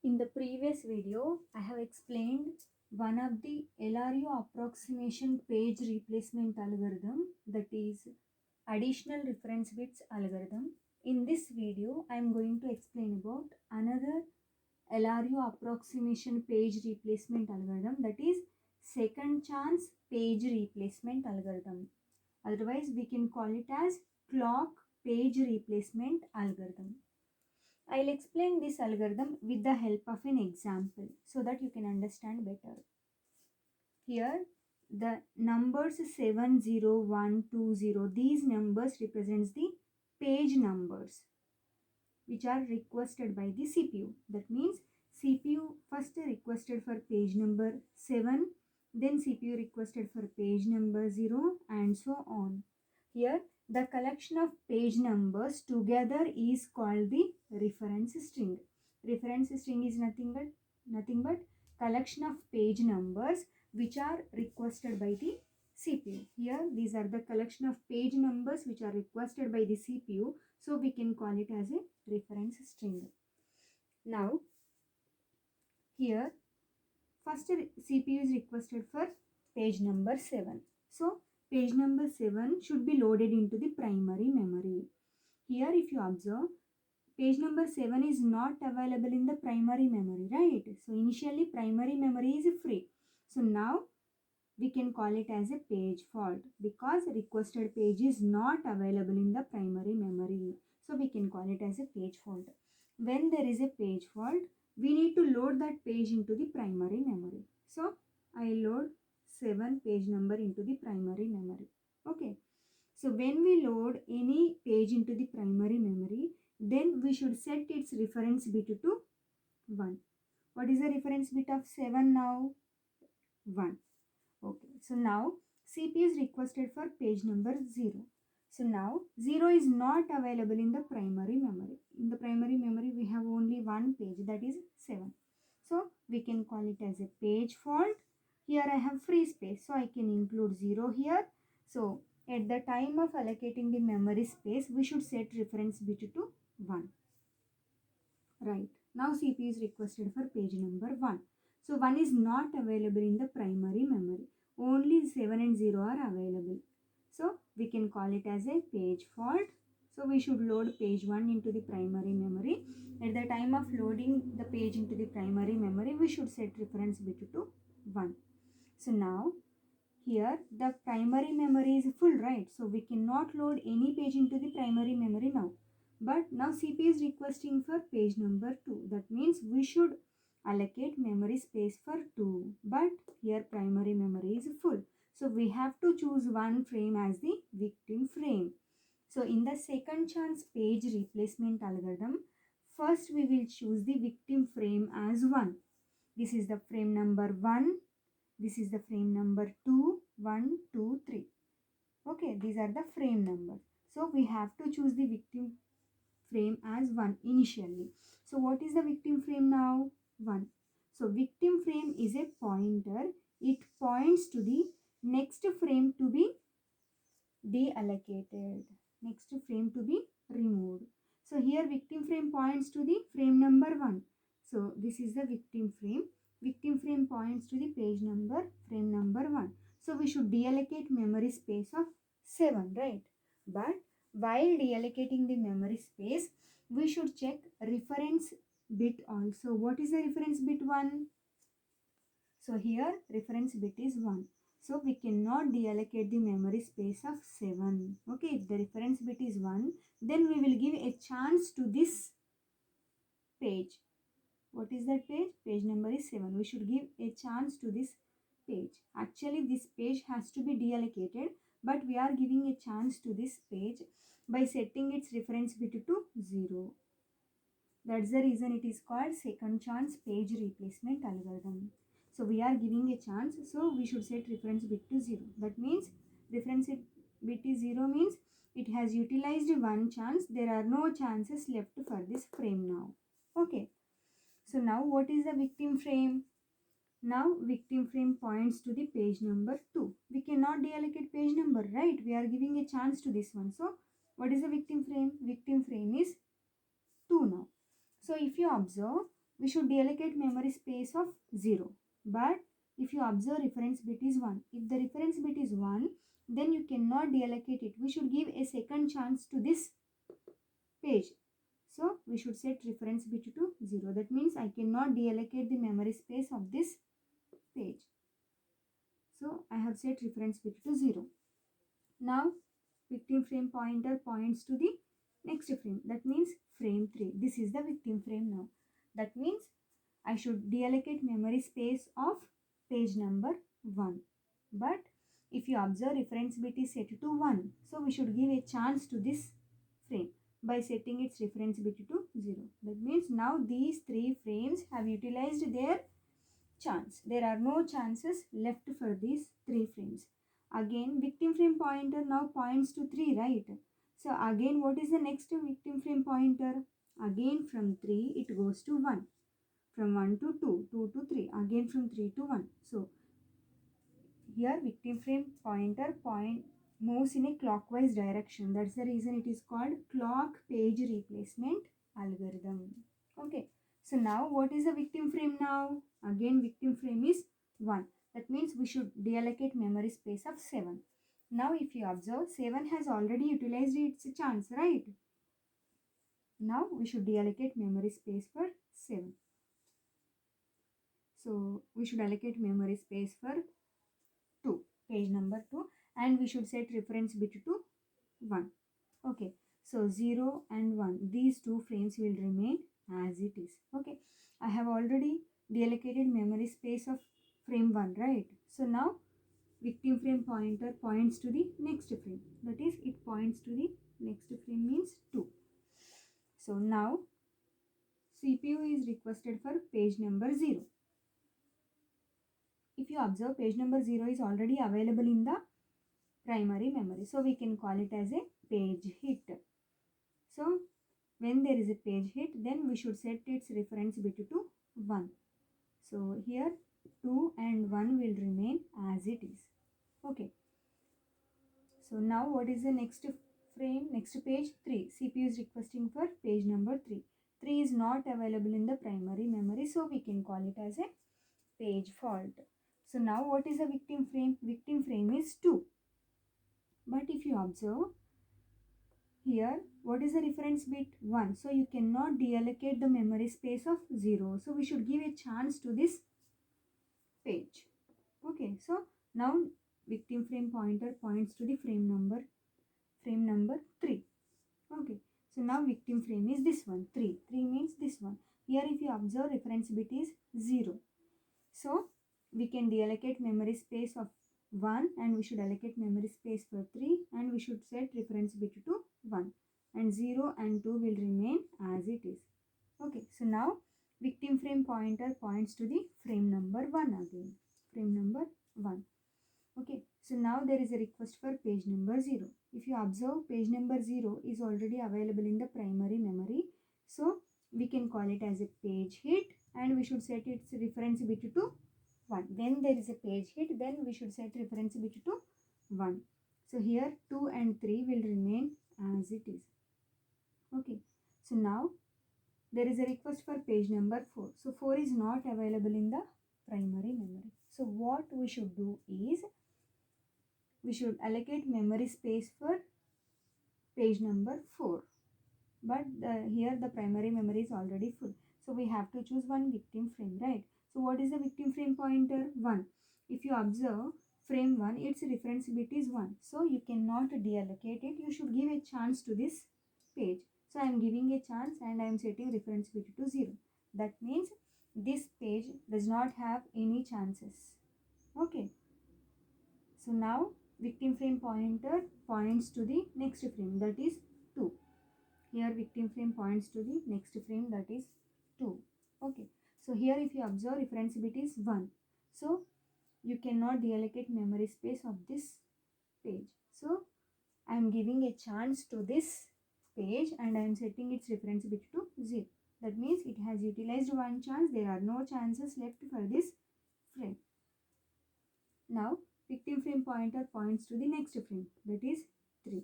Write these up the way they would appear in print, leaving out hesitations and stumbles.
In the previous video, I have explained one of the LRU approximation page replacement algorithm, that is additional reference bits algorithm. In this video, I am going to explain about another LRU approximation page replacement algorithm, that is second chance page replacement algorithm. Otherwise, we can call it as clock page replacement algorithm. I'll explain this algorithm with the help of an example so that you can understand better. Here, the numbers 70120, these numbers represents the page numbers which are requested by the CPU. That means CPU first requested for page number 7, then CPU requested for page number 0, and so on. Here, the collection of page numbers together is called the reference string. Reference string is nothing but collection of page numbers which are requested by the CPU. Here, these are the collection of page numbers which are requested by the CPU. So we can call it as a reference string. Now, here, first CPU is requested for page number 7. So, page number 7 should be loaded into the primary memory. Here, if you observe, page number 7 is not available in the primary memory, right? So, initially primary memory is free. So, now we can call it as a page fault because requested page is not available in the primary memory. So we can call it as a page fault. When there is a page fault, we need to load that page into the primary memory. So I load 7 page number into the primary memory. Okay. So when we load any page into the primary memory, then we should set its reference bit to 1. What is the reference bit of 7 now? 1. Okay, so now CPU is requested for page number 0. So now 0 is not available in the primary memory. In the primary memory, we have only one page, that is 7. So we can call it as a page fault. Here I have free space, so I can include 0 here. So at the time of allocating the memory space, we should set reference bit to 1. Right. Now CPU is requested for page number 1. So 1 is not available in the primary memory. Only 7 and 0 are available. So we can call it as a page fault. So we should load page 1 into the primary memory. At the time of loading the page into the primary memory, we should set reference bit to 1. So now here the primary memory is full, right? So we cannot load any page into the primary memory now. But now CPU is requesting for page number 2. That means we should allocate memory space for 2. But here primary memory is full. So we have to choose one frame as the victim frame. So in the second chance page replacement algorithm, first we will choose the victim frame as 1. This is the frame number 1. This is the frame number 2, 1, 2, 3. Okay, these are the frame numbers. So we have to choose the victim frame as 1 initially. So what is the victim frame now? 1. So victim frame is a pointer. It points to the next frame to be deallocated. Next frame to be removed. So here victim frame points to the frame number 1. So this is the victim frame. Victim frame points to the page number, frame number 1. So we should deallocate memory space of 7, right? But while deallocating the memory space, we should check reference bit also. What is the reference bit 1? So here reference bit is 1. So we cannot deallocate the memory space of 7. Okay, if the reference bit is 1, then we will give a chance to this page. What is that page? Page number is 7. We should give a chance to this page. Actually, this page has to be deallocated, but we are giving a chance to this page by setting its reference bit to 0. That's the reason it is called second chance page replacement algorithm. So we are giving a chance, so we should set reference bit to 0. That means reference bit is 0 means it has utilized one chance. There are no chances left for this frame now. Okay. So now what is the victim frame? Now victim frame points to the page number 2. We cannot deallocate page number, right? We are giving a chance to this one. So what is the victim frame? Victim frame is 2 now. So if you observe, we should deallocate memory space of 0. But if you observe reference bit is 1, if the reference bit is 1, then you cannot deallocate it. We should give a second chance to this page. So we should set reference bit to 0. That means I cannot deallocate the memory space of this page. So I have set reference bit to 0. Now victim frame pointer points to the next frame. That means frame 3. This is the victim frame now. That means I should deallocate memory space of page number 1. But if you observe reference bit is set to 1, so we should give a chance to this frame by setting its reference bit to 0. That means now these 3 frames have utilized their chance. There are no chances left for these 3 frames. Again, victim frame pointer now points to 3, right? So again, what is the next victim frame pointer? Again from 3 it goes to 1. From 1 to 2, 2 to 3, again from 3 to 1. So here victim frame pointer moves in a clockwise direction. That's the reason it is called clock page replacement algorithm. Okay. So now what is the victim frame now? Again victim frame is 1. That means we should deallocate memory space of 7. Now if you observe, 7 has already utilized its chance, right? Now we should deallocate memory space for 7. So we should allocate memory space for 2, page number 2, and we should set reference bit to 1. Okay, so 0 and 1, these 2 frames will remain as it is. Okay, I have already deallocated memory space of frame 1, right? So now victim frame pointer points to the next frame. That is, it points to the next frame means 2. So now CPU is requested for page number 0. If you observe, page number 0 is already available in the primary memory. So we can call it as a page hit. So when there is a page hit, then we should set its reference bit to 1. So here 2 and 1 will remain as it is. Okay. So now what is the next frame? Next page 3. CPU is requesting for page number 3. 3 is not available in the primary memory. So we can call it as a page fault. So now what is the victim frame? Victim frame is 2. But if you observe here, what is the reference bit? 1. So you cannot deallocate the memory space of 0. So we should give a chance to this page. Okay, so now victim frame pointer points to the frame number 3. Okay, so now victim frame is this one, 3. 3 means this one. Here if you observe, reference bit is 0. So we can deallocate memory space of 1 and we should allocate memory space for 3 and we should set reference bit to 1 and 0 and 2 will remain as it is. Okay, so now victim frame pointer points to the frame number 1 again. Frame number 1. Okay, so now there is a request for page number 0. If you observe, page number 0 is already available in the primary memory. So we can call it as a page hit and we should set its reference bit to 1. When there is a page hit, then we should set reference bit to 1. So here 2 and 3 will remain as it is. Okay, so now there is a request for page number 4. So 4 is not available in the primary memory. So what we should do is, we should allocate memory space for page number 4. But here the primary memory is already full. So we have to choose one victim frame, right? So what is the victim frame pointer? 1. If you observe frame 1, its reference bit is 1. So you cannot deallocate it. You should give a chance to this page. So I am giving a chance and I am setting reference bit to 0. That means this page does not have any chances. Okay. So now victim frame pointer points to the next frame, that is 2. Here victim frame points to the next frame, that is 2. Okay. So here if you observe, reference bit is 1. So you cannot deallocate memory space of this page. So I am giving a chance to this page and I am setting its reference bit to 0. That means it has utilized one chance. There are no chances left for this frame. Now victim frame pointer points to the next frame, that is 3.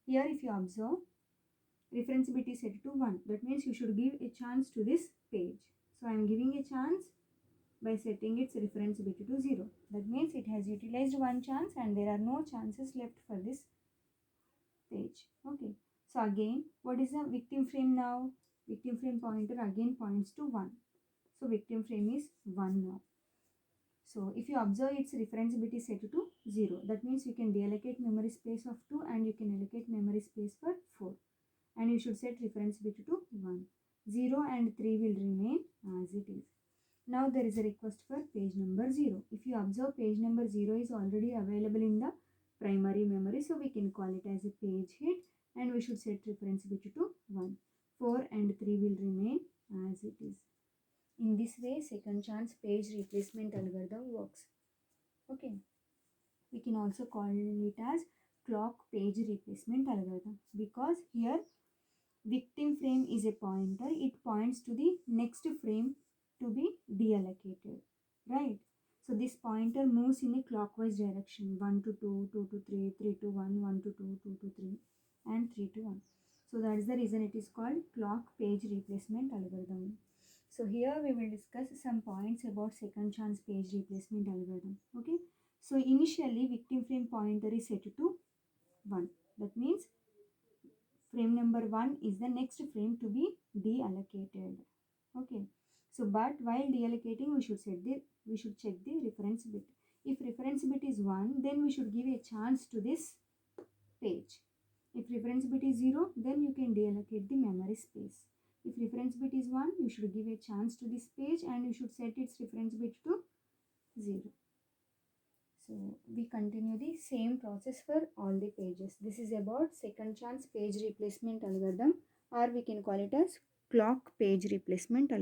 Here if you observe, reference bit is set to 1. That means you should give a chance to this page. So I I am giving a chance by setting its reference bit to 0. That means it has utilized one chance and there are no chances left for this page. Okay. So again, what is the victim frame now? Victim frame pointer again points to 1. So victim frame is 1 now. So if you observe its reference bit is set to 0. That means you can deallocate memory space of 2 and you can allocate memory space for 4. And you should set reference bit to 1. 0 and 3 will remain as it is. Now there is a request for page number 0. If you observe, page number 0 is already available in the primary memory. So we can call it as a page hit and we should set reference bit to 1. 4 and 3 will remain as it is. In this way, second chance page replacement algorithm works. Okay. We can also call it as clock page replacement algorithm because here victim frame is a pointer. It points to the next frame to be deallocated, right? So this pointer moves in a clockwise direction, 1 to 2, 2 to 3, 3 to 1, 1 to 2, 2 to 3 and 3 to 1. So that is the reason it is called clock page replacement algorithm. So here we will discuss some points about second chance page replacement algorithm. Okay. So initially victim frame pointer is set to 1. That means frame number 1 is the next frame to be deallocated. Okay. So but while deallocating we should check the reference bit. If reference bit is 1, then we should give a chance to this page. If reference bit is 0, then you can deallocate the memory space. If reference bit is 1, you should give a chance to this page and you should set its reference bit to 0. So we continue the same process for all the pages. This is about second chance page replacement algorithm, or we can call it as clock page replacement algorithm.